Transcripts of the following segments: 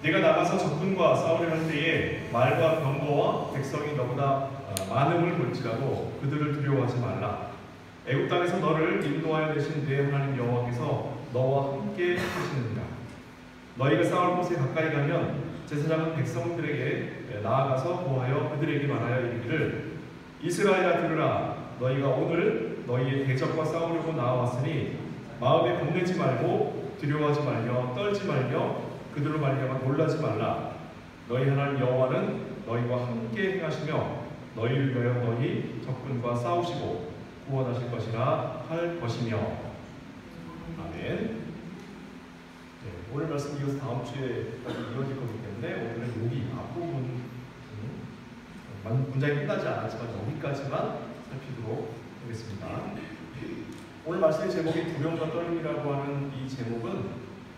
네가 나가서 적군과 싸우려 할 때에 말과 병거와 백성이 너보다 많음을 볼지라도 그들을 두려워하지 말라. 애굽 땅에서 너를 인도하여 내신 네 하나님 여호와께서 너와 함께 하시느니라. 너희가 싸울 곳에 가까이 가면 제사장은 백성들에게 나아가서 보하여 그들에게 말하여 이르기를 이스라엘아 들으라. 너희가 오늘 너희의 대적과 싸우려고 나와왔으니 마음에 겁내지 말고 두려워하지 말며 떨지 말며 그들로 말미암아 놀라지 말라. 너희 하나님 여호와는 너희와 함께 행하시며 너희를 위하여 너희 적군과 싸우시고 구원하실 것이라 할 것이며. 아멘. 오늘 말씀 이어서 다음 주에 이어질 거기 때문에 오늘은 여기 앞부분 문장이 끝나지 않았지만 여기까지만 살피도록 하겠습니다. 오늘 말씀의 제목이 두려움과 떨림이라고 하는 이 제목은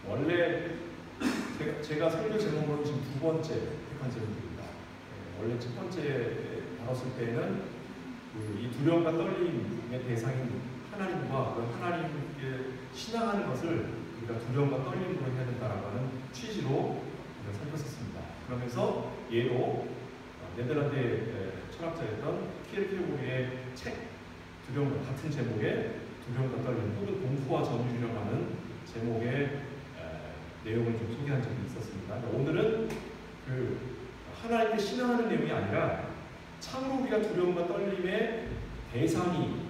원래 제가 설교 제목으로 지금 두 번째 택한 제목입니다. 원래 첫 번째 다뤘을 때는 이 두려움과 떨림의 대상인 하나님과 그 하나님께 신앙하는 것을 우리가 두려움과 떨림으로 해야 된다라고 하는 취지로 살폈었습니다. 그러면서 예로 네덜란드의 철학자였던 키르케고르의 책 두려움과 같은 제목의 두려움과 떨림 혹은 공포와 전율이라고 하는 제목의 내용을 좀 소개한 적이 있었습니다. 오늘은 그 하나님께 신앙하는 내용이 아니라 참으로 우리가 두려움과 떨림의 대상이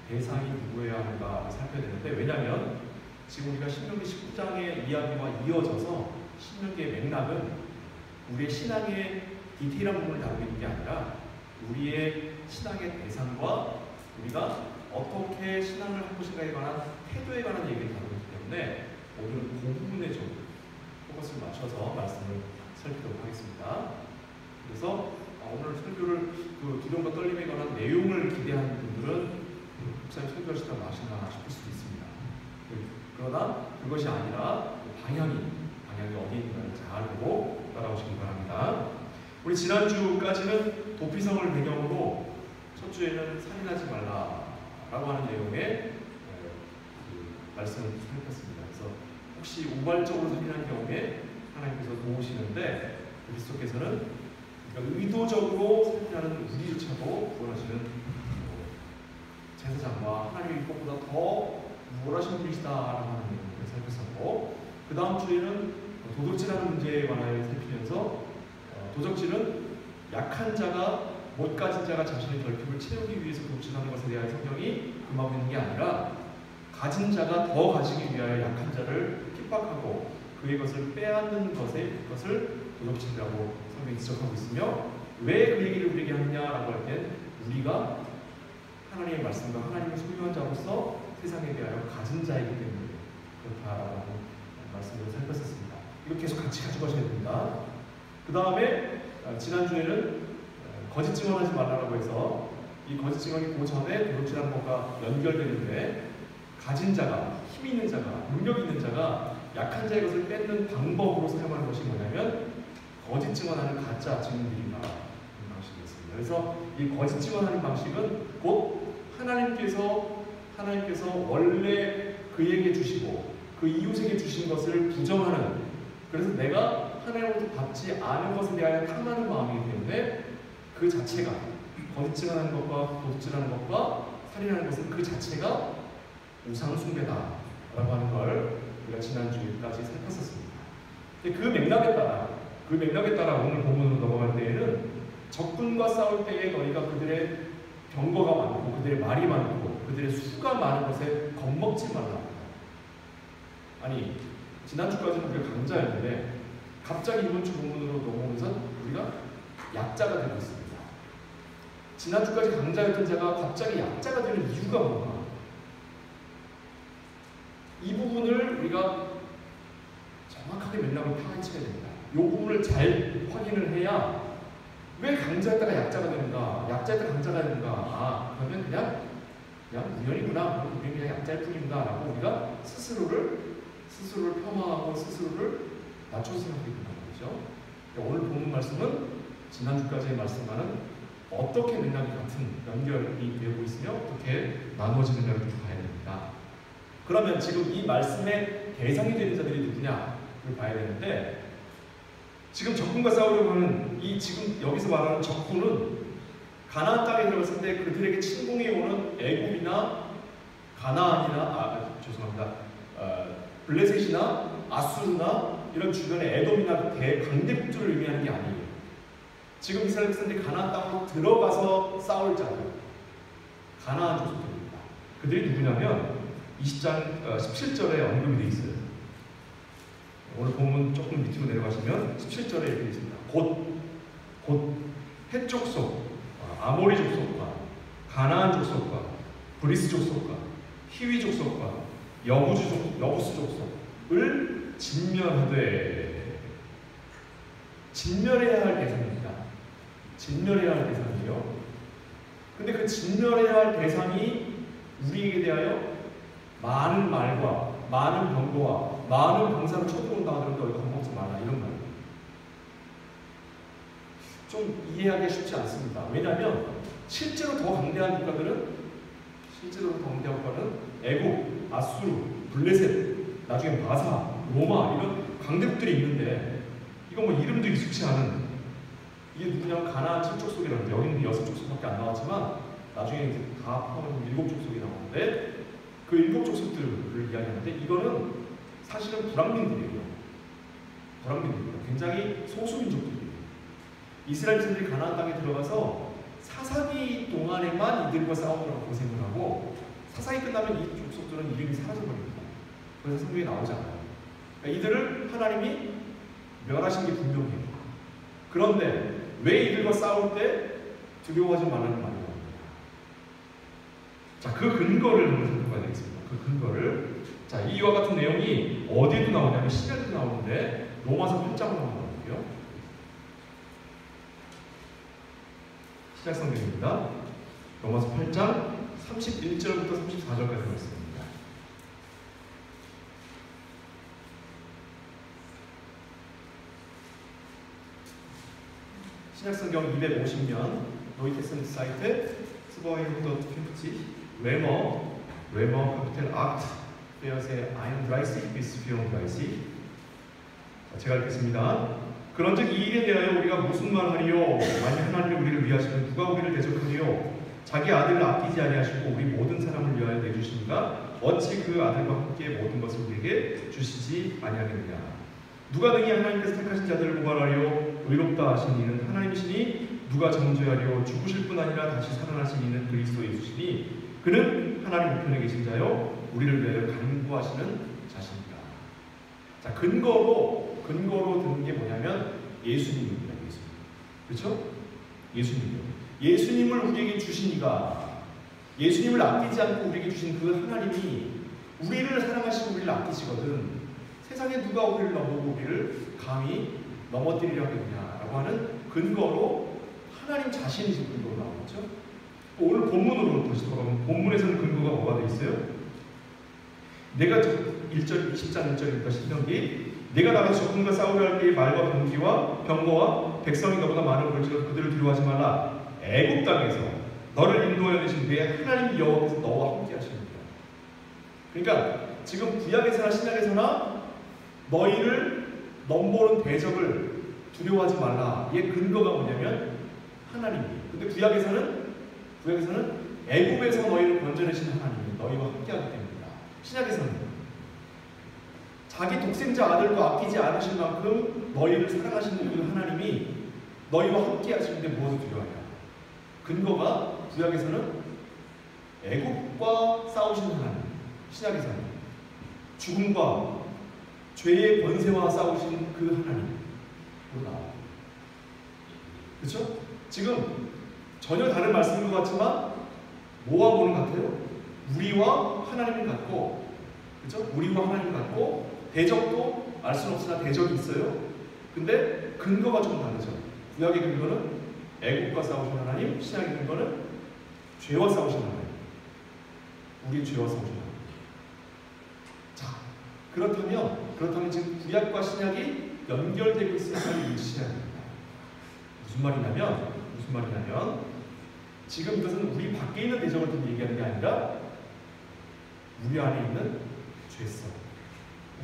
누구여야 하는가를 살펴야 되는데, 왜냐하면 지금 우리가 신명기 19장의 이야기와 이어져서 신명기의 맥락은 우리의 신앙의 디테일한 부분을 다루고 있는 게 아니라 우리의 신앙의 대상과 우리가 어떻게 신앙을 할 것인가에 관한 태도에 관한 얘기를 다루고 있기 때문에 오늘은 그 부분에 좀 포커스를 맞춰서 말씀을 살피도록 하겠습니다. 그래서 오늘 설교를 그 두려움과 떨림에 관한 내용을 기대하는 분들은 목사님 설교하시다 마시나 싶을 수도 있습니다. 그러나 그것이 아니라 방향이 어디에 있는가를 잘 보고 따라오시기 바랍니다. 우리 지난주까지는 도피성을 배경으로 첫 주에는 살인하지 말라라고 하는 내용의 말씀을 살폈습니다. 그래서 혹시 우발적으로 살인한 경우에 하나님께서 도우시는데 그리스도께서는 의도적으로 살인하는 우리조차도 구원하시는 제사장과 하나님의 율법보다 더 우월하신 분이시다라고 하는 내용을 살폈었고, 그 다음 주에는 도둑질하는 문제에 관하여 살피면서 도적질은 약한 자가 못 가진 자가 자신의 결핍을 채우기 위해서 도둑질하는 것에 대한 성경이 금하고 있는 게 아니라 가진 자가 더 가지기 위하여 약한 자를 핍박하고 그의 것을 빼앗는 것을 도둑질이라고 성경이 지적하고 있으며, 왜 그 얘기를 우리에게 하느냐라고 할 땐 우리가 하나님의 말씀과 하나님의 소유한 자로서 세상에 대하여 가진 자이기 때문에 그렇다라고 말씀을 살폈었습니다. 이거 계속 같이 가져가셔야 됩니다. 그 다음에 지난주에는 거짓 증언하지 말라고 해서 이 거짓 증언이 그 전에 도둑질하는 것과 연결되는데, 가진 자가, 힘 있는 자가, 능력 있는 자가 약한 자의 것을 뺏는 방법으로 사용하는 것이 뭐냐면 거짓 증언하는 가짜 증인들이다 이 방식이었습니다. 그래서 이 거짓 증언하는 방식은 곧 하나님께서 원래 그에게 주시고 그 이웃에게 주신 것을 부정하는, 그래서 내가 하나님으로부터 받지 않은 것에 대하여 탐하는 마음이기 때문에 그 자체가 거짓 증언하는 것과 도둑질하는 것과 살인하는 것은 그 자체가 우상 숭배다라고 하는 걸 우리가 지난주까지 살폈었습니다. 그 맥락에 따라 오늘 본문으로 넘어갈 때에는 적군과 싸울 때에 너희가 그들의 병거가 많고 그들의 말이 많고 그들의 수가 많은 것에 겁먹지 말라. 아니, 지난주까지는 우리가 강자였는데 갑자기 이번 주 본문으로 넘어오면서 우리가 약자가 되고 있습니다. 지난주까지 강자였던 자가 갑자기 약자가 되는 이유가 뭔가, 이 부분을 우리가 정확하게 맥락을 파헤쳐야 됩니다. 이 부분을 잘 확인을 해야 왜 강자였다가 약자가 되는가, 약자였다가 강자가 되는가, 그러면 그냥 우연이구나, 우리는 그냥 약자일 뿐입니다 라고 우리가 스스로를 폄하하고 스스로를 낮춰서 생각하게 된다는 거죠. 오늘 본문 말씀은 지난주까지의 말씀과는 어떻게 맥락이 같은 연결이 되고 있으며 어떻게 나누어지는가를 봐야 됩니다. 그러면 지금 이 말씀의 대상이 되는 자들이 누구냐를 봐야 되는데, 지금 적군과 싸우려고 하는 이 지금 여기서 말하는 적군은 가나안 땅에 들어갔을 때 그들에게 침공해 오는 애굽이나 가나안이나 블레셋이나 아수르나 이런 주변의 에돔이나 대강대국들을 의미하는 게 아니에요. 지금 이스라엘 백성들이 가나안 땅으로 들어가서 싸울 자들, 가나안 족속들입니다. 그들이 누구냐면 20장 17절에 언급이 되어 있어요. 오늘 본문 조금 밑으로 내려가시면 17절에 이렇게 있습니다. 곧 헷 족속, 아모리 족속과 가나안 족속과 브리스 족속과 히위 족속과 여부스 족속을 진멸해야 할 대상입니다. 진멸해야 할 대상이에요. 근데 그 진멸해야 할 대상이 우리에게 대하여 많은 말과 많은 병거와 많은 병사를 쳐들어온다 하더라도 여기 겁먹지 마라 이런 말. 좀 이해하기 쉽지 않습니다. 왜냐하면 실제로 더 강대한 국가는 애국, 아수르, 블레셋, 나중에 바사, 로마 이런 강대국들이 있는데 이건 뭐 이름도 익숙치 않은 이게 누구냐면 가나안 7족속이라는데 여기는 6족속밖에 안 나왔지만 나중에 이제 다 포함하면 7족속이 나오는데 그 7족속들을 이야기하는데 이거는 사실은 불황민들이에요. 굉장히 소수민족들이에요. 이스라엘 백성들이 가나안 땅에 들어가서 사사기 동안에만 이들과 싸우느라고 고생을 하고 사사기 끝나면 이 족속들은 이름이 사라져버립니다. 그래서 성경에 나오지 않아요. 그러니까 이들을 하나님이 멸하신 게 분명해요. 그런데 왜 이들과 싸울 때 두려워하지 말라는 말이 나옵니다. 자, 그 근거를 한번 살펴봐야 되겠습니다. 그 근거를. 자, 이와 같은 내용이 어디에도 나오냐면 신약에도 나오는데 로마서 8장으로 나오거든요. 신약 성경입니다. 로마서 8장 31절부터 34절까지 말씀입니다. 신약 성경 250년 노이테슨 사이트 스보이후더 50 Römer Kapitel 8 Verse 31 bis 34. 제가 읽겠습니다. 그런즉 이 일에 대하여 우리가 무슨 말하리요? 만약 하나님이 우리를 위하시면 누가 우리를 대적하리요? 자기 아들을 아끼지 아니하시고 우리 모든 사람을 위하여 내주시니까 어찌 그 아들과 함께 모든 것을 우리에게 주시지 아니하겠느냐? 누가 등이 하나님께서 택하신 자들을 고발하리요? 의롭다 하신 이는 하나님이시니 누가 정죄하리요? 죽으실 뿐 아니라 다시 살아나신 이는 그리스도 예수시니 그는 하나님 우편에 계신 자요 우리를 위하여 간구하시는 자십니다. 자, 근거로 드는 게 뭐냐면 예수님입니다. 그렇죠? 예수님을 우리에게 주신 이가, 예수님을 아끼지 않고 우리에게 주신 그 하나님이 우리를 사랑하시고 우리를 아끼시거든 세상에 누가 우리를 넘보고 우리를 감히 넘어뜨리려 하겠냐라고 하는 근거로 하나님 자신이 지금 근거로 나오죠. 오늘 본문으로 다시 돌아가면 본문에서는 근거가 뭐가 되어 있어요? 내가 1절, 20장 1절입니다. 신명기 내가 나가서 적군과 싸우려 할 때의 말과 병거와 백성이 너보다 많은 볼지라도 그들을 두려워하지 말라. 애굽 땅에서 너를 인도하여 내신 내 하나님 여호와께서 너와 함께 하십니다. 그러니까 지금 구약에서나 신약에서나 너희를 넘보는 대적을 두려워하지 말라. 이게 근거가 뭐냐면 하나님이에요. 근데 구약에서는 애굽에서 너희를 건져내신 하나님이 너희와 함께하기 때문이다. 신약에서는 자기 독생자 아들도 아끼지 않으실 만큼 너희를 사랑하시는 그 하나님이 너희와 함께 하시는데 무엇을 두려워하냐? 근거가 구약에서는 애국과 싸우시는 하나님, 신약에서는 죽음과 죄의 권세와 싸우시는 그 하나님으로 나와요. 그렇죠? 지금 전혀 다른 말씀인 것 같지만 뭐와 보는 것 같아요? 우리와 하나님을 갖고, 그렇죠? 우리와 하나님을 갖고 대적도 알 수는 없으나 대적이 있어요. 근데 근거가 좀 다르죠. 구약의 근거는 애국과 싸우신 하나님, 신약의 근거는 죄와 싸우신 하나님. 우리 죄와 싸우신 하나님. 자, 그렇다면 지금 구약과 신약이 연결되고 있는 것을 유지해야 됩니다. 무슨 말이냐면 지금 이것은 우리 밖에 있는 대적을 얘기하는 게 아니라 우리 안에 있는 죄성,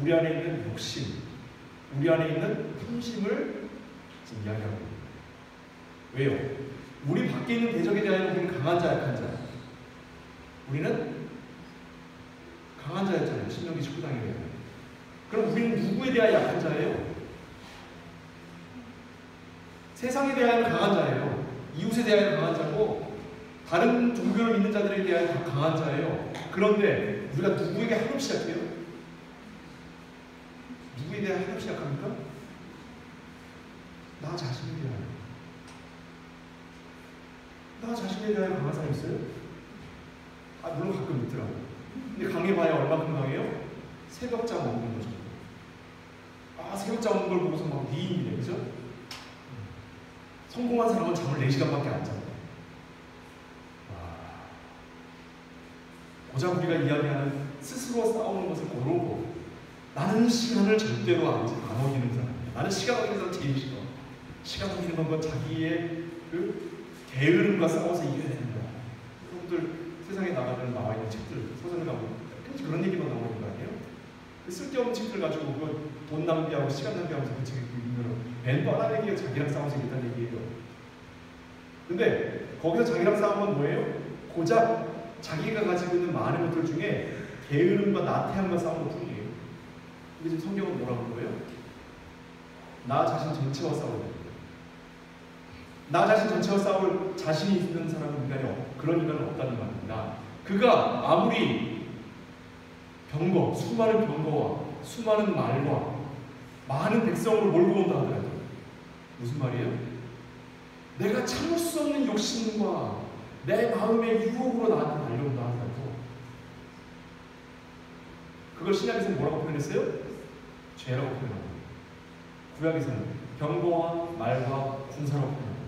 우리 안에 있는 욕심, 우리 안에 있는 탐심을 지금 이야기하고 있는 거예요. 왜요? 우리 밖에 있는 대적에 대하여 우리는 강한 자, 약한 자. 우리는 강한 자였잖아요. 신명기 19장에 대하여. 그럼 우리는 누구에 대하여 약한 자예요? 세상에 대하여 강한 자예요. 이웃에 대하여 강한 자고 다른 종교를 믿는 자들에 대하여 강한 자예요. 그런데 우리가 누구에게 한없이 약해요? 누구에 대하여 한없이 약합니까? 나 자신에 대하여. 나 자신에 대하여 강한 사람 있어요? 물론 가끔 있더라고요. 근데 강해봐야 얼마큼 강해요? 새벽잠 없는 거죠. 새벽잠 없는 걸 보고서 막 미인이네, 그죠? 성공한 사람은 잠을 4시간밖에 안 자요. 고작 우리가 이야기하는 스스로 싸우는 것을 고르고 나는 시간을 절대로 안 어기는 사람. 나는 시간 어기는 사람 제일 싫어. 시간 어기는 건 자기의 그 게으름과 싸워서 이겨야 되는 거야. 여러분들 세상에 나와 있는 책들, 서점에 가면 그런 얘기만 나오는 거 아니에요? 쓸데없는 책들 가지고 돈 낭비하고 시간 낭비하면서 그 책을 읽으면 맨 뻔한 얘기가 자기랑 싸워서 이겼다는 얘기예요. 근데 거기서 자기랑 싸우면 뭐예요? 고작 자기가 가지고 있는 많은 것들 중에 게으름과 나태함과 싸우는 것 뿐이에요. 근데 지금 성경은 뭐라고 하는 거예요? 나 자신 전체와 싸워야 돼요. 나 자신 전체와 싸울 자신이 있는 사람은 인간이 그런 인간은 없다는 말입니다. 그가 아무리 수많은 병거와 수많은 말과 많은 백성을 몰고 온다 하더라도 무슨 말이에요? 내가 참을 수 없는 욕심과 내 마음의 유혹으로 나한테 달려온다 하더라도 그걸 신약에서는 뭐라고 표현했어요? 죄라고 표현합니다. 구약에서는 병거와 말과 군사라고 표현합니다.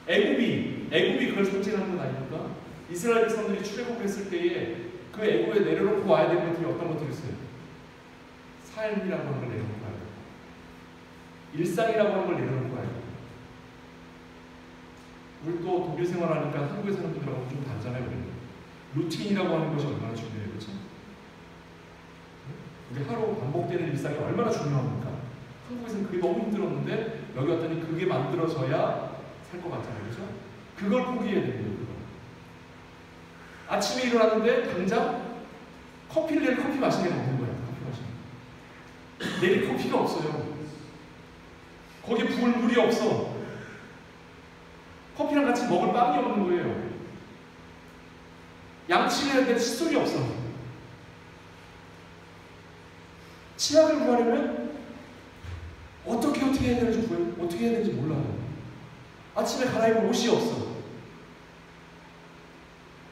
애굽이 그걸 상징하는 건 아닙니까? 이스라엘 백성들이 출애굽했을 때에 그 애굽에 내려놓고 와야 되는 것들이 어떤 것들이었어요? 삶이라고 하는 걸 내려놓고 와야 돼요. 일상이라고 하는 걸 내려놓고 와야 돼요. 우리 또 독일 생활하니까 한국에 사는 분들하고 좀 다르잖아요. 루틴이라고 하는 것이 얼마나 중요해요, 그렇죠? 우리 하루 반복되는 일상이 얼마나 중요합니까? 한국에서는 그게 너무 힘들었는데 여기 왔더니 그게 만들어져야 살 것 같잖아요, 그렇죠? 그걸 포기해야 됩니다. 그걸. 아침에 일어났는데 당장 내일 커피 마시는 게 없는 거야. 커피 마시는. 내일 커피가 없어요. 거기에 부을 물이 없어. 커피랑 같이 먹을 빵이 없는 거예요. 양치를 해야 되는데 칫솔이 없어. 치약을 구하려면 어떻게 해야 되는지 몰라요. 아침에 갈아입을 옷이 없어.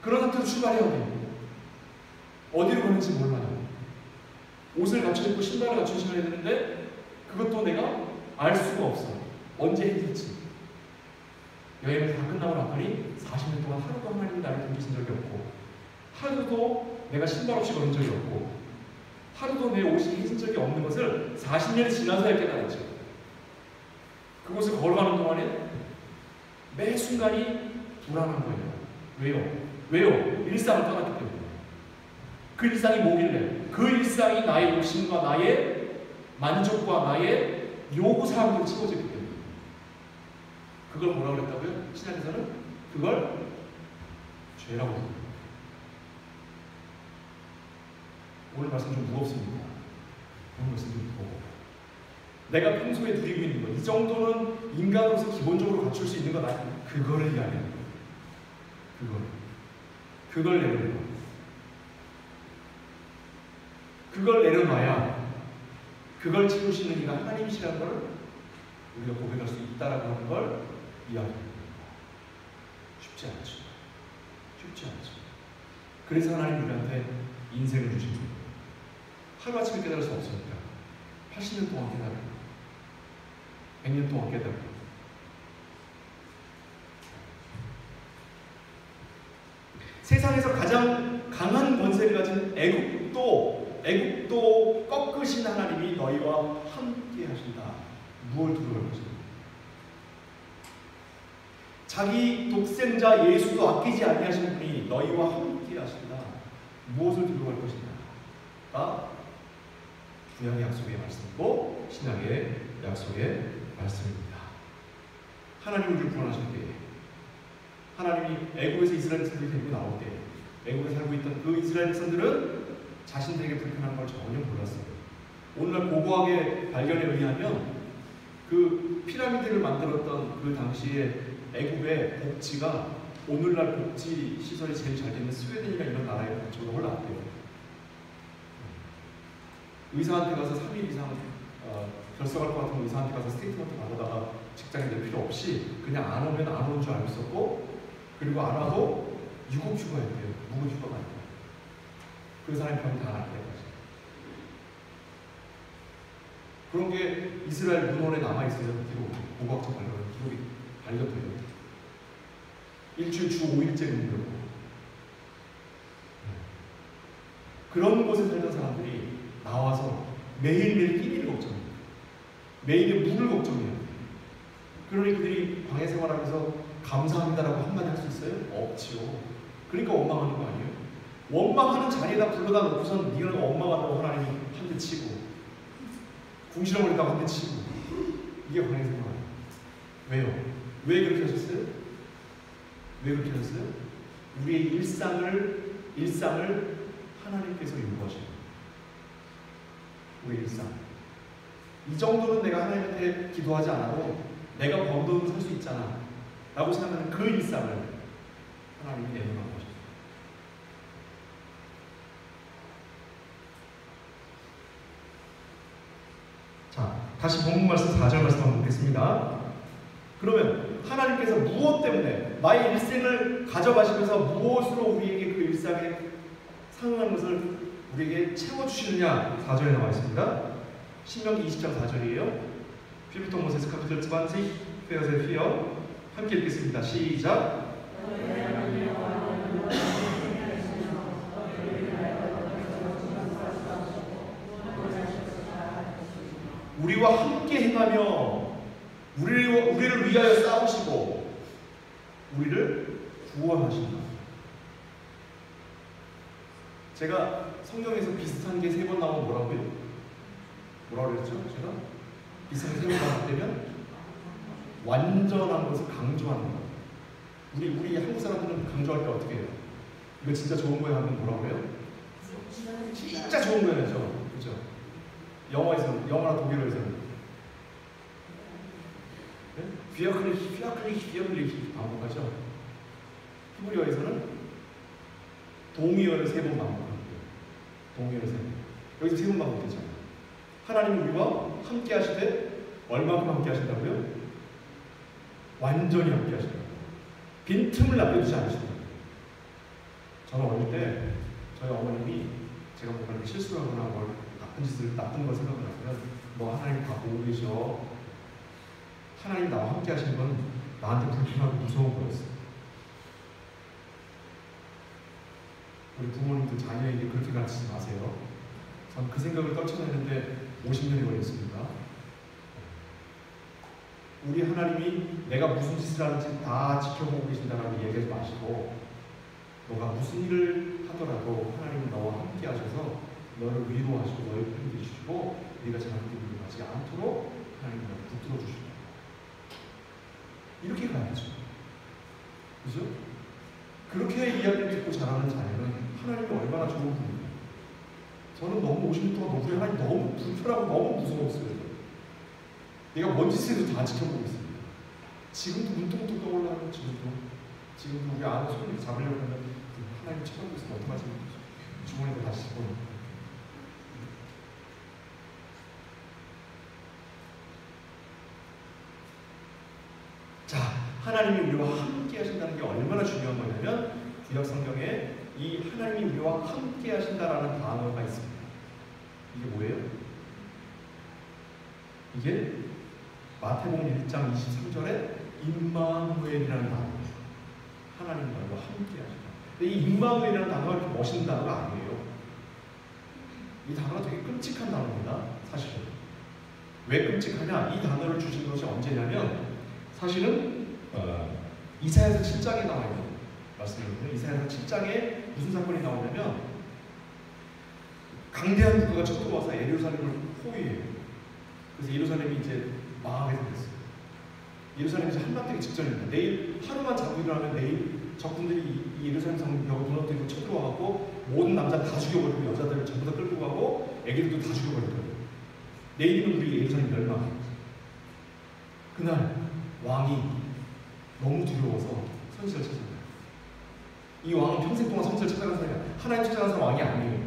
그런 상태로 출발해야 돼요. 어디로 가는지 몰라요. 옷을 갖춰 입고 신발을 갖춰 신어야 되는데 그것도 내가 알 수가 없어. 언제 힘들지. 여행을 다 끝나고 났더니 40년 동안 하루도 하나님이 나를 돌리신 적이 없고 하루도 내가 신발 없이 걸은 적이 없고 하루도 내 옷이 해진 적이 없는 것을 40년이 지나서야 깨달았죠. 그곳을 걸어가는 동안에 매 순간이 불안한 거예요. 왜요? 일상을 떠났기 때문에. 그 일상이 뭐길래? 그 일상이 나의 욕심과 나의 만족과 나의 요구사항으로 채워지기 때문에. 그걸 뭐라고 그랬다고요? 신약에서는 그걸 죄라고 합니다. 오늘 말씀 좀 무겁습니다. 오늘 말씀 좀 무거워. 내가 평소에 누리고 있는 것, 이 정도는 인간으로서 기본적으로 갖출 수 있는 것 아니에요? 그거를 이야기하는 거예요. 그걸 내려놓는 거예요. 그걸 내려놔야 그걸 채울 수 있는 이가 하나님이시라는 걸 우리가 고백할 수 있다라고 하는 걸 이야기합니다. 쉽지 않죠. 그래서 하나님 우리한테 인생을 주신 거예요. 하루아침에 깨달을 수 없으니까 80년 동안 깨달아요. 100년 동안 깨달아요. 세상에서 가장 강한 권세를 가진 애굽도 꺾으신 하나님이 너희와 함께 하신다. 무엇을 두려워할 것인가? 자기 독생자 예수도 아끼지 아니하신 분이 너희와 함께 하신다. 무엇을 두려워할 것인가? 구약의 약속의 말씀이고 신약의 약속의 말씀입니다. 하나님이 우리를 구원하실 때에, 하나님이 애굽에서 이스라엘 백성들이 데리고 나올 때 애굽에 살고 있던 그 이스라엘 백성들은 자신들에게 불편한 걸 전혀 몰랐어요. 오늘날 고고학의 발견에 의하면 그 피라미드를 만들었던 그 당시에 애굽의 복지가 오늘날 복지 시설이 제일 잘 되는 스웨덴이나 이런 나라의 복지보다 훨씬 낫대요. 의사한테 가서 3일 이상 결석할 것 같으면 의사한테 가서 스테이트먼트 받아다가 직장에 낼 필요 없이 그냥 안 오면 안 오는 줄 알고 있었고, 그리고 안 와도 유급휴가야 돼요. 무급휴가가 아니에요. 그 사람이 병이 다 날 때까지. 그런 게 이스라엘 문헌에 남아있어요. 기록, 고고학적 기록이 발견돼요. 일주일 주 5일째 근무였고, 그런 곳에 살던 사람들이 나와서 매일매일 끼니를 걱정해요. 매일의 물을 걱정해요. 그러니 그들이 광야 생활하면서 감사합니다라고 한마디 할 수 있어요? 없지요. 그러니까 원망하는 거 아니에요? 원망하는 자리에다 불러다 놓고선 네가 원망한다고 하나님이 한 대 치고, 궁시렁거린다고 한 대 치고, 이게 광야 생활이에요. 왜요? 왜 그렇게 하셨어요? 왜 그렇게 하셨어요? 우리의 일상을 하나님께서 요구하셔요. 우리 일상. 이 정도는 내가 하나님한테 기도하지 않아도 내가 번 돈은 살 수 있잖아 라고 생각하는 그 일상을 하나님이 내놓으라고 하셨어요. 자, 다시 본문 말씀 4절 말씀 한번 보겠습니다. 그러면 하나님께서 무엇 때문에 나의 일생을 가져가시면서 무엇으로 우리에게 그 일상에 상응하는 것을 우리에게 채워주시느냐 4절에 나와 있습니다. 신명기 20장 4절이에요. 필리토 모세스 카피텔 20 Vers 4 함께 읽겠습니다. 시작. 우리와 함께 행하며 우리를 위하여 싸우시고 우리를 구원하신다. 제가 성경에서 비슷한 게 3번 나오면 뭐라고요? 뭐라고 그랬죠? 제가 비슷한 게 3번 나올 때면 완전한 것을 강조하는 거. 우리 한국 사람들은 강조할 때 어떻게 해요? 이거 진짜 좋은 거야 하면 뭐라고 해요? 진짜 좋은 거야죠. 그죠? 영어나 독일어에서는 휘어클리 반복하죠. 히브리어에서는 동의어를 3번 반복합니다. 동의어를 3번. 여기서 3번 반복되잖아요. 하나님 우리와 함께 하시되 얼마큼 함께 하신다고요? 완전히 함께 하신다. 빈틈을 남겨두지 않으신다. 저는 어릴 때 저희 어머님이 제가 뭔가 이렇게 실수를 하거나 뭘 나쁜 걸 생각을 하면 너 하나님 다 보고 계셔. 하나님 나와 함께 하시는 건 나한테 불편하고 무서운 거였어요. 우리 부모님도 자녀에게 그렇게 가르치지 마세요. 전 그 생각을 떨쳐내는데 50년이 걸렸습니다. 우리 하나님이 내가 무슨 짓을 하는지 다 지켜보고 계신다라고 얘기하지 마시고, 너가 무슨 일을 하더라도 하나님은 너와 함께 하셔서 너를 위로하시고 너의 편을 주시고 네가 잘못된 일을 하지 않도록 하나님은 너를 붙들어 주시고, 이렇게 가야죠. 그죠? 그렇게 이야기를 듣고 자라는 자녀는 하나님이 얼마나 좋은 분이에요. 저는 너무 50년 동안 우리 하나님 너무 불편하고 너무 무서웠어요. 내가 뭔 짓을 해도 다 지켜보고 있습니다. 지금도 문득문득 떠올라요. 지금도 우리 안에 손을 잡으려고 하면 하나님 쳐다보고 있으면 어떡하지? 주머니도 다시 집어넣고. 자, 하나님이 우리와 함께 하신다는 게 얼마나 중요한 거냐면 구약 성경에 이 하나님이 우리와 함께 하신다라는 단어가 있습니다. 이게 뭐예요? 이게 마태복음 1장 23절에 임마누엘이라는 단어예요. 하나님 너희와 함께 하신다. 근데 이 임마누엘이라는 단어가 이렇게 멋있는 단어가 아니에요. 이 단어가 되게 끔찍한 단어입니다. 사실은. 왜 끔찍하냐? 이 단어를 주신 것이 언제냐면 사실은 이사야서 7장에 나와 있는 말씀입니다. 이사야서 7장에 무슨 사건이 나오냐면 강대한 국가가 쳐들어와서 예루살렘을 포위해요. 그래서 예루살렘이 이제 망하게 생겼어요. 예루살렘이 이제 한반되기 직전입니다. 내일 하루만 자고 일어나면 내일 적군들이 이 예루살렘 성벽을 무너뜨리고 쳐들어와갖고 모든 남자 다 죽여버리고 여자들을 전부 다 끌고 가고 애기들도 다 죽여버릴 거예요. 내일이면 우리 예루살렘 멸망해요. 그날 왕이 너무 두려워서 선지자를 찾아가요. 이 왕은 평생 동안 선지자를 찾아간 사람이 아니에요. 하나님 찾아간 사람 왕이 아니에요.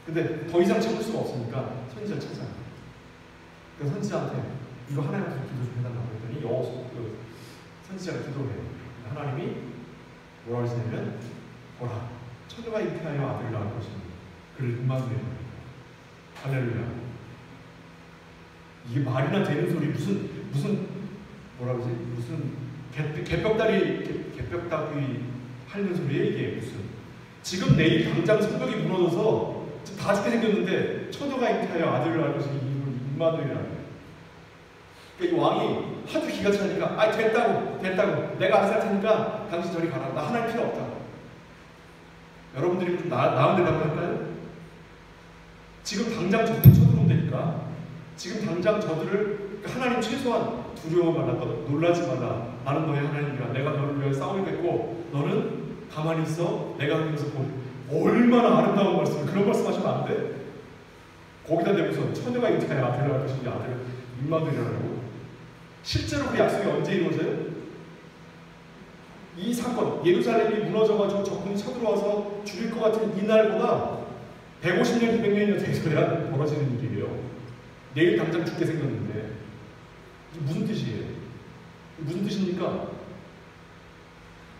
근데 더 이상 참을 수가 없으니까 선지자를 찾아가요. 그래서 선지자한테 이거 하나님한테 기도 좀 해달라고 했더니 선지자가 기도를 해요. 하나님이 뭐라고 하시냐면 보라 처녀가 잉태하여 아들을 낳을 것이니 그를 임마누엘 할렐루야. 이게 말이나 되는 소리 무슨 뭐라고 하지? 무슨 개벽다귀 핥는 소리에 이게 무슨 지금 내일 당장 성벽이 무너져서 다 죽게 생겼는데 처녀가 잉태하여 아들을 낳을 것이니 이름을 임마누엘이라고. 그러니까 이 왕이 하도 기가 차니까 아 됐다고 내가 알아서 할 테니까 당신 저리 가라. 나 하나님 필요 없다. 여러분들이 좀 나은 대답을 할까요? 지금 당장 저들 쳐들어오면 되니까 지금 당장 저들을 하나님 최소한 두려워 말라 놀라지 말라. 나는 너의 하나님이라. 내가 너를 위해 싸우겠고 너는 가만히 있어. 내가 하면서 얼마나 아름다운 말씀. 그런 말씀 하시면 안 돼. 거기다 대고서 처녀가 잉태하여 아들을 낳을 것이니 아들을 임마누엘이라고. 실제로 그 약속이 언제 이루어져요? 이 사건, 예루살렘이 무너져가지고 적군이 쳐들어와서 죽일 것 같은 이날보다 150년, 200년이 돼서야 벌어지는 일이에요. 내일 당장 죽게 생겼는데 이게 무슨 뜻이에요? 무슨 뜻입니까?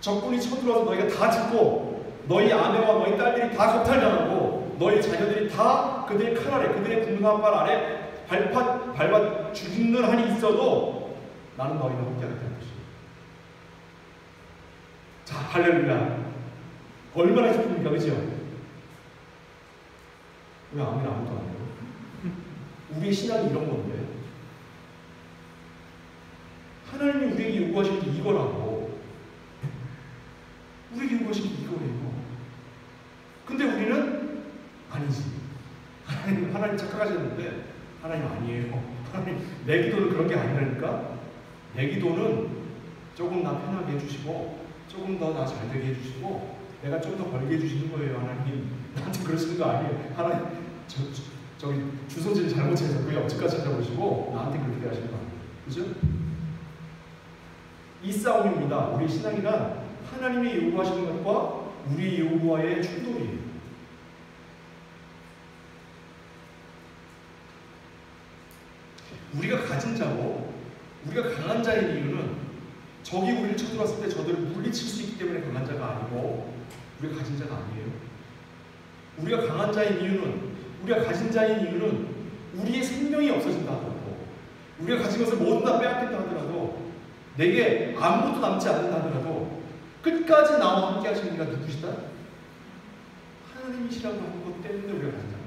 적군이 쳐들어와서 너희가 다 죽고 너희 아내와 너희 딸들이 다 겁탈당하고 너희 자녀들이 다 그들의 칼 아래, 그들의 군사발 아래 밟아 죽는 한이 있어도 나는 너희와 함께하겠다는 것이에요. 자, 할렐루야. 얼마나 기쁩니까? 그죠? 왜 아멘 아무도 안 해요? 우리의 신앙이 이런 건데 하나님이 우리에게 요구하신 게 이거라고. 우리에게 요구하신 게 이거예요. 근데 우리는 아니지. 하나님 착각하셨는데 하나님 아니에요. 하나님 내 기도는 그런 게 아니라니까. 내 기도는 조금 나 편하게 해주시고 조금 더 나 잘 되게 해주시고 내가 좀 더 벌게 해주시는 거예요. 하나님 나한테 그러시는 거 아니에요. 하나님 저기 주소지를 잘못 찾아서 그게 언제까지 찾아보시고 나한테 그렇게 하시는 거 아니에요. 그죠? 이 싸움입니다. 우리 신앙이란 하나님이 요구하시는 것과 우리 요구와의 충돌이에요. 우리가 가진 자고 우리가 강한 자인 이유는 적이 우리를 쳐들어왔을 때 저들을 물리칠 수 있기 때문에 강한 자가 아니고 우리가 가진 자가 아니에요. 우리가 강한 자인 이유는 우리가 가진 자인 이유는 우리의 생명이 없어진다 하더라도 우리가 가진 것을 모두 다 빼앗긴다 하더라도 내게 아무것도 남지 않는다 하더라도 끝까지 나와 함께 하시는 이가 누구시다? 하나님이시라고 하는 것 때문에 우리가 가진 자예요.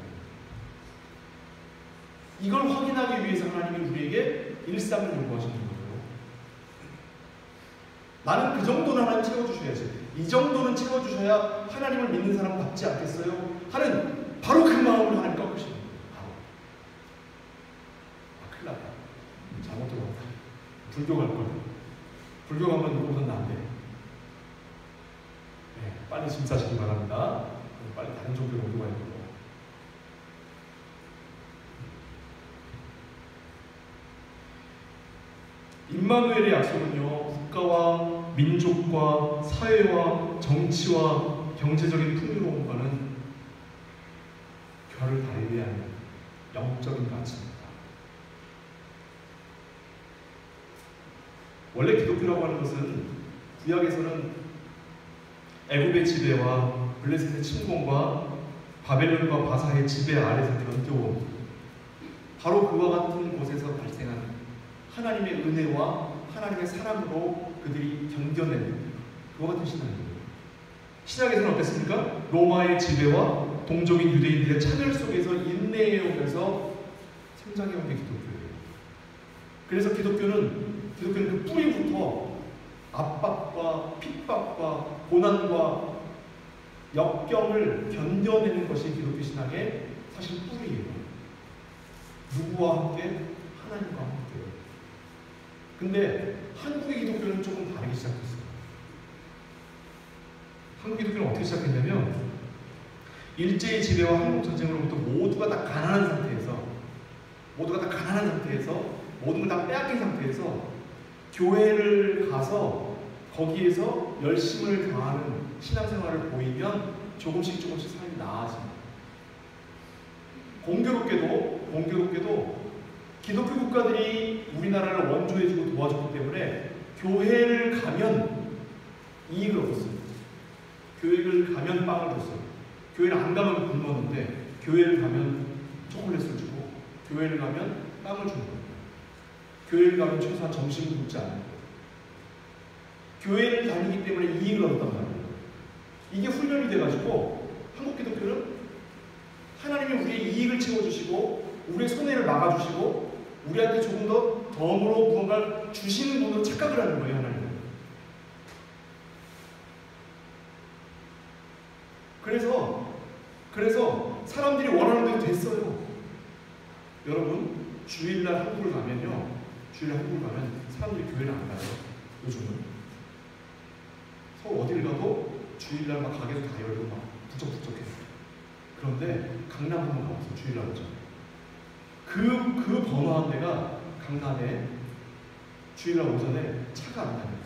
이걸 확인하기 위해서 하나님이 우리에게 일상을 요구하시는 거예요. 나는 그 정도는 하나님 채워주셔야지. 이 정도는 채워주셔야 하나님을 믿는 사람 받지 않겠어요? 하는 바로 그 마음을 하나님 꺾으시는 거예요. 바로. 큰일 났다. 잘못 들어갔다. 불교 갈 거예요. 불교 가면 누구보다 안 돼. 네, 빨리 짐 싸시기 바랍니다. 빨리 다른 종교로 옮겨가야 되고. 임마누엘의 약속은요, 국가와 민족과 사회와 정치와 경제적인 풍요로움과는 별을 달리 하는 영적인 가치입니다. 원래 기독교라고 하는 것은 구약에서는 애굽의 지배와 블레셋의 침공과 바벨론과 바사의 지배 아래서 견뎌온 바로 그와 같은 곳에서 발생한 하나님의 은혜와 하나님의 사랑으로 그들이 견뎌내는 그와 같은 신앙이에요. 신약에서는 어땠습니까? 로마의 지배와 동족인 유대인들의 차별 속에서 인내해오면서 성장해온 게 기독교예요. 그래서 기독교는 그 뿌리부터 압박과 핍박과 고난과 역경을 견뎌내는 것이 기독교 신앙의 사실 뿌리예요. 누구와 함께? 하나님과 함께. 근데 한국의 기독교는 조금 다르게 시작했어요. 한국 기독교는 어떻게 시작했냐면 일제의 지배와 한국전쟁으로부터 모두가 다 가난한 상태에서 모든 걸 다 빼앗긴 상태에서 교회를 가서 거기에서 열심을 다하는 신앙생활을 보이면 조금씩 삶이 나아집니다. 공교롭게도 기독교 국가들이 우리나라를 원조해주고 도와줬기 때문에 교회를 가면 이익을 얻었어요. 교회를 가면 빵을 줬어요. 교회를 안 가면 굶었는데 교회를 가면 초콜릿을 주고 교회를 가면 빵을 주는 거예요. 교회를 가면 최소한 점심을 굶지 않는 거예요. 교회를 다니기 때문에 이익을 얻었단 말이에요. 이게 훈련이 돼가지고 한국 기독교는 하나님이 우리의 이익을 채워주시고 우리의 손해를 막아주시고 우리한테 조금 더 덤으로 무언가를 주시는 분으로 착각을 하는 거예요. 하나님은. 그래서 사람들이 원하는 대로 됐어요. 여러분 주일날 한국을 가면 사람들이 교회를 안 가요. 요즘은 서울 어딜 가도 주일날 막 가게도 다 열고 막 북적북적해요. 그런데 강남 한번 가보세요. 주일날 오죠. 그 번화한 데가 강남에 주일날 오전에 차가 안 다녀요.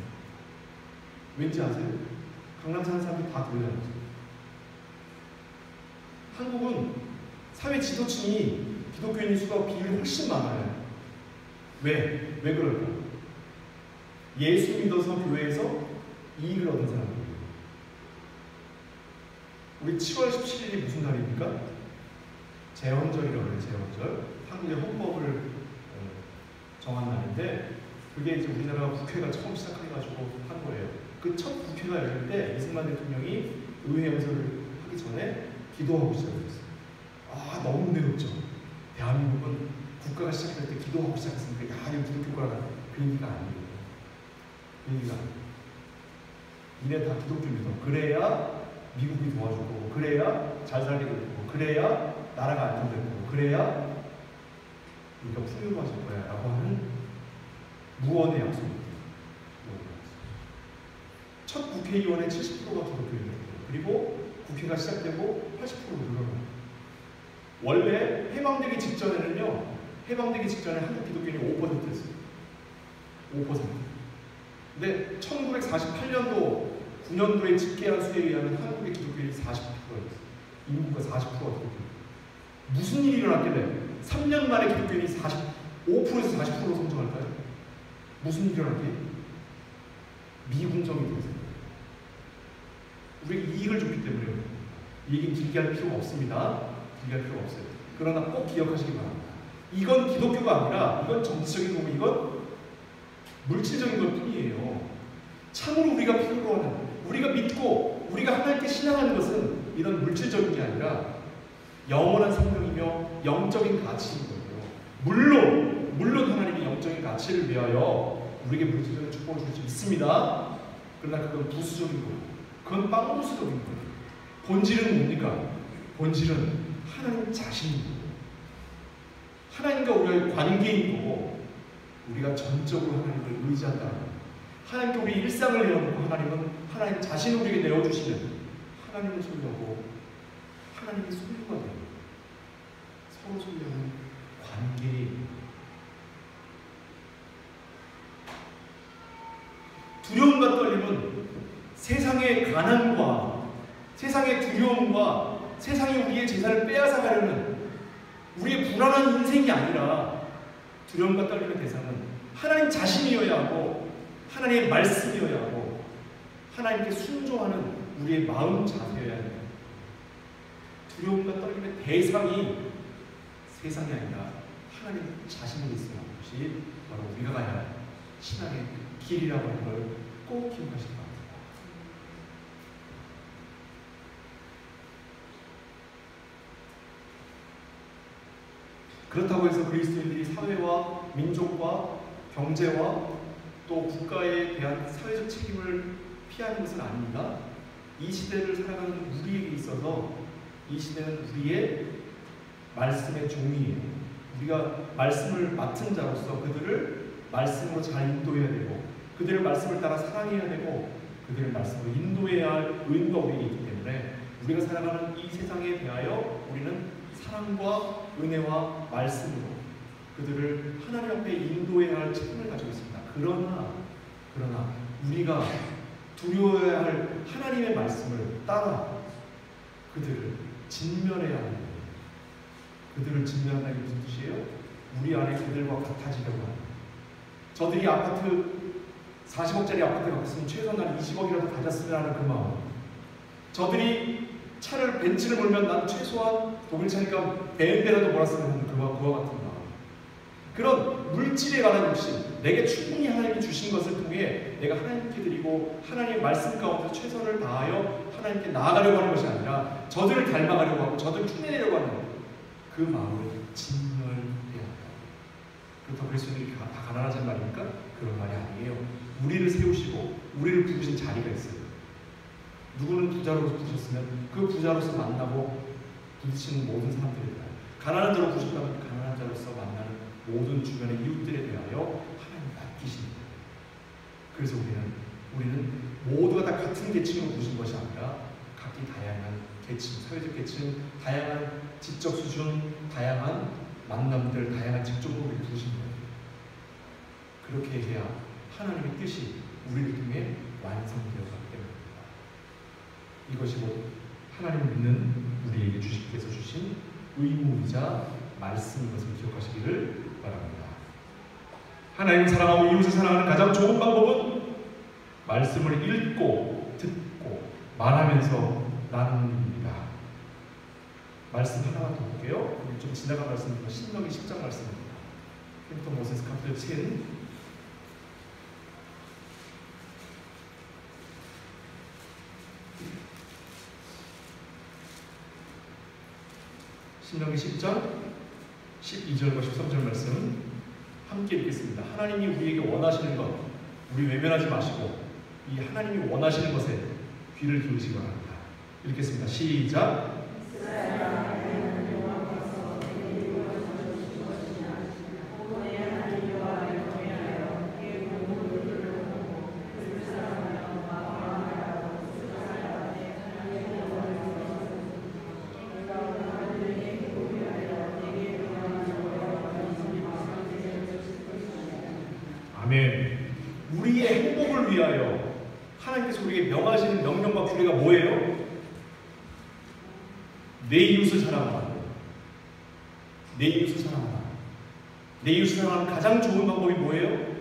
왠지 아세요? 강남 사는 사람들이 다 교회 다니죠. 한국은 사회 지도층이 기독교인 수가 비율이 훨씬 많아요. 왜 그럴까요? 예수 믿어서 교회에서 이익을 얻은 사람들이에요. 우리 7월 17일이 무슨 날입니까? 제헌절이라고 해요. 제헌절. 한국의 헌법을 정한 날인데 그게 이제 우리나라 국회가 처음 시작해가지고 한 거예요. 그 첫 국회가 열릴 때 이승만 대통령이 의회 연설을 하기 전에 기도하고 시작했어요. 너무 은혜롭죠. 대한민국은 국가가 시작할 때 기도하고 시작했으니까 이거 기독교가 그 얘기가 아니에요. 그 얘기가 아니에요. 이래 다 기독교입니다. 그래야 미국이 도와주고 그래야 잘 살게 되고 그래야 나라가 안정되고 그래야 우리가 풍요로워질 거야 라고 하는 무언의 약속입니다. 첫 국회의원의 70%가 기독교인이에요. 그리고 국회가 시작되고 80%로 늘어나요. 원래 해방되기 직전에 한국 기독교인이 5%였어요. 5%. 근데 1948년도 9년도에 집계한 수에 의하면 한국의 기독교인이 40%였어요. 인구가 40%가 기독교인. 무슨 일이 일어났길래 3년 만에 기독교인이 5%에서 40%로 성장할까요? 무슨 일이 일어났길래? 미궁정이 되어서 우리에게 이익을 줬기 때문에 이 얘기 길게 할 필요가 없습니다. 그러나 꼭 기억하시기 바랍니다. 이건 기독교가 아니라 이건 정치적인 거고 이건 물질적인 것 뿐이에요. 참으로 우리가 필요로 하는 우리가 믿고 우리가 하나님께 신앙하는 것은 이런 물질적인 게 아니라 영원한 생명이며 영적인 가치인 거예요. 물론 하나님이 영적인 가치를 위하여 우리에게 물질적인 축복을 줄 수 있습니다. 그러나 그건 부수적인 거예요. 그건 빵부수적인 거예요. 본질은 뭡니까? 본질은 하나님 자신입니다. 하나님과 우리의 관계인 거고 우리가 전적으로 하나님을 의지한다는 거예요. 하나님께 우리 일상을 내어놓고 하나님은 하나님 자신을 우리에게 내어주시는 하나님을 소유하고 하나님의 소유가 되는 서로 소유하는 관계입니다. 두려움과 떨림은 세상의 가난과 세상의 두려움과 세상이 우리의 재산을 빼앗아가려는 우리의 불안한 인생이 아니라 두려움과 떨림의 대상은 하나님 자신이어야 하고 하나님의 말씀이어야 하고 하나님께 순종하는 우리의 마음 자세여야 합니다. 두려움과 떨림의 대상이 세상이 아니라 하나님 자신이 있어야 하는 것이 바로 우리가 가야 할 신앙의 길이라고 하는 걸 꼭 기억하시기 바랍니다. 그렇다고 해서 그리스도인들이 사회와 민족과 경제와 또 국가에 대한 사회적 책임을 피하는 것은 아닙니다. 이 시대를 살아가는 우리에게 있어서 이 시대는 우리의 말씀의 종이에요. 우리가 말씀을 맡은 자로서 그들을 말씀으로 잘 인도해야 되고, 그들의 말씀을 따라 사랑해야 되고, 그들의 말씀으로 인도해야 할 의무가 우리에게 있기 때문에 우리가 살아가는 이 세상에 대하여 우리는 사랑과 은혜와 말씀으로 그들을 하나님 앞에 인도해야 할 책임을 가지고 있습니다. 그러나 우리가 두려워해야 할 하나님의 말씀을 따라 그들을 진멸해야 합니다. 그들을 진멸한다는 게 무슨 뜻이에요? 우리 안에 그들과 같아지려고 합니다. 저들이 아파트 40억짜리 아파트 갔으면 최소한 난 20억이라도 가졌으면 하는 그 마음. 저들이 벤츠를 몰면 난 최소한 독일차니까 BMW라도 몰았으면 하는 그와 같은 마음. 그런 물질에 관한 욕심, 내게 충분히 하나님이 주신 것을 통해 내가 하나님께 드리고 하나님의 말씀 가운데 최선을 다하여 하나님께 나아가려고 하는 것이 아니라 저들을 닮아가려고 하고 저들을 흉내내려고 하는 그 마음을 진멸해야 한다. 그렇다고 그럴 수 있는 게 다 가난하단 말입니까? 그런 말이 아니에요. 우리를 세우시고 우리를 부르신 자리가 있어요. 누구는 부자로서 부르셨으면 그 부자로서 만나고 부딪히는 모든 사람들이다. 가난한 자로 부르셨다면 가난한 자로서 만나는 모든 주변의 이웃들에 대하여 하나님 맡기십니다. 그래서 우리는 모두가 다 같은 계층으로 부르신 것이 아니라 각기 다양한 계층, 사회적 계층, 다양한 지적 수준, 다양한 만남들, 다양한 직종으로 부르신 거예요. 그렇게 해야 하나님의 뜻이 우리를 통해 완성되어가기 때문입니다. 이것이 곧 하나님을 믿는 우리에게 주께서 주신 의무이자 말씀인 것을 기억하시기를 바랍니다. 하나님을 사랑하고 이웃을 사랑하는 가장 좋은 방법은 말씀을 읽고 듣고 말하면서 나누는 일입니다. 말씀 하나만 더 볼게요. 좀 지나간 말씀입니다. 신명기 10장 말씀입니다. 햄턴 모세스 카피텔 10 신명기 10장 12절과 13절 말씀 함께 읽겠습니다. 하나님이 우리에게 원하시는 것 우리 외면하지 마시고 이 하나님이 원하시는 것에 귀를 기울이시기 바랍니다. 읽겠습니다. 시작. 우리의 행복을 위하여 하나님께서 우리에게 명하시는 명령과 규례가 뭐예요? 내 이웃을 사랑하라. 내 이웃을 사랑하라. 내 이웃을 사랑하는 가장 좋은 방법이 뭐예요?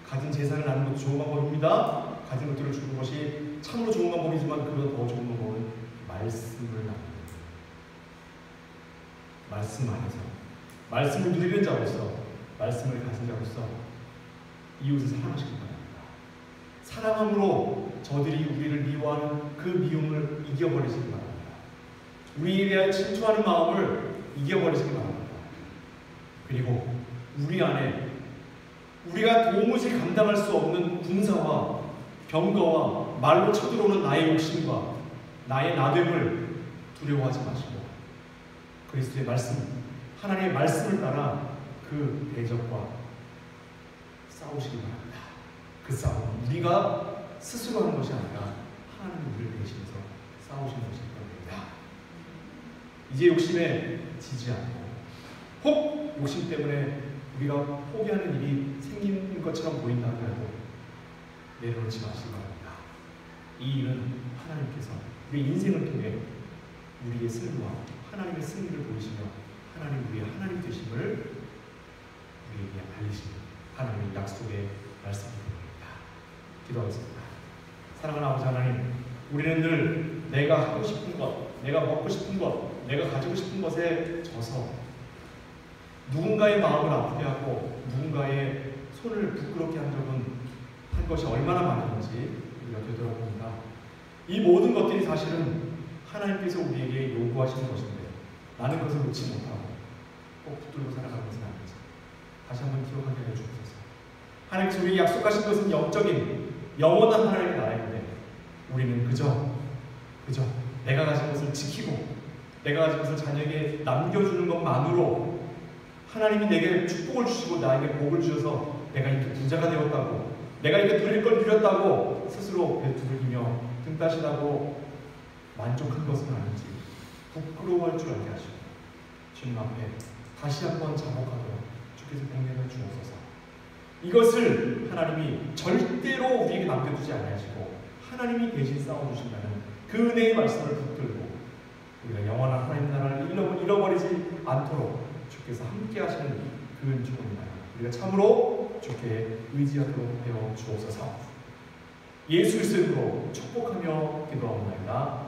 가진 재산을 나누는 것도 좋은 방법입니다. 가진 것들을 주는 것이 참으로 좋은 방법이지만 그보다 더 좋은 방법은 말씀을 나누는 거예요. 말씀 안에서 말씀을 누리는 자로서 말씀을 가진 자로서 이웃을 사랑하시기 바랍니다. 사랑함으로 저들이 우리를 미워하는 그 미움을 이겨버리시기 바랍니다. 우리에 대해 친추하는 마음을 이겨버리시기 바랍니다. 그리고 우리 안에 우리가 도무지 감당할 수 없는 군사와 병거와 말로 쳐들어오는 나의 욕심과 나의 나됨을 두려워하지 마시고 그리스도의 말씀, 하나님의 말씀을 따라 그 대적과 싸우시기 바랍니다. 그 싸움은 우리가 스스로 하는 것이 아니라 하나님이 우리를 대신해서 싸우시는 것일 겁니다. 이제 욕심에 지지 않고 혹 욕심 때문에 우리가 포기하는 일이 생긴 것처럼 보인다 하더라도 내려놓지 마시기 바랍니다. 이 일은 하나님께서 우리 인생을 통해 우리의 승리와 하나님의 승리를 보이시며 하나님 우리의 하나님 되심을 우리에게 알리시는 하나님의 약속의 말씀입니다. 기도하겠습니다. 사랑하는 아버지 하나님, 우리는 늘 내가 하고 싶은 것, 내가 먹고 싶은 것, 내가 가지고 싶은 것에 져서 누군가의 마음을 아프게 하고 누군가의 손을 부끄럽게 한 적은 한 것이 얼마나 많은지 우리가 되돌아봅니다. 이 모든 것들이 사실은 하나님께서 우리에게 요구하시는 것인데 나는 그것을 놓지 못하고 꼭 붙들고 살아가는 것은 아니죠. 다시 한번 기억하게 해주옵소서. 하나님께서 우리에게 약속하신 것은 영적인 영원한 하나님의 나라인데 우리는 그저 내가 가진 것을 지키고 내가 가진 것을 자녀에게 남겨주는 것만으로 하나님이 내게 축복을 주시고 나에게 복을 주셔서 내가 이렇게 부자가 되었다고, 내가 이렇게 누릴 걸 누렸다고 스스로 배투르기며 등 따시다고 만족한 것은 아닌지 부끄러워할 줄 알게 하시고 주님 앞에 다시 한번 자복하도록 주께서 공연을 주옵소서. 이것을 하나님이 절대로 우리에게 남겨두지 않으시고 하나님이 대신 싸워주신다는 그 은혜의 말씀을 붙들고 우리가 영원한 하나님 나라를 잃어버리지 않도록 주께서 함께 하시는 그 은총입니다. 우리가 참으로 주께 의지하도록 되어 주옵소서. 예수 그리스도로 축복하며 기도하옵나이다.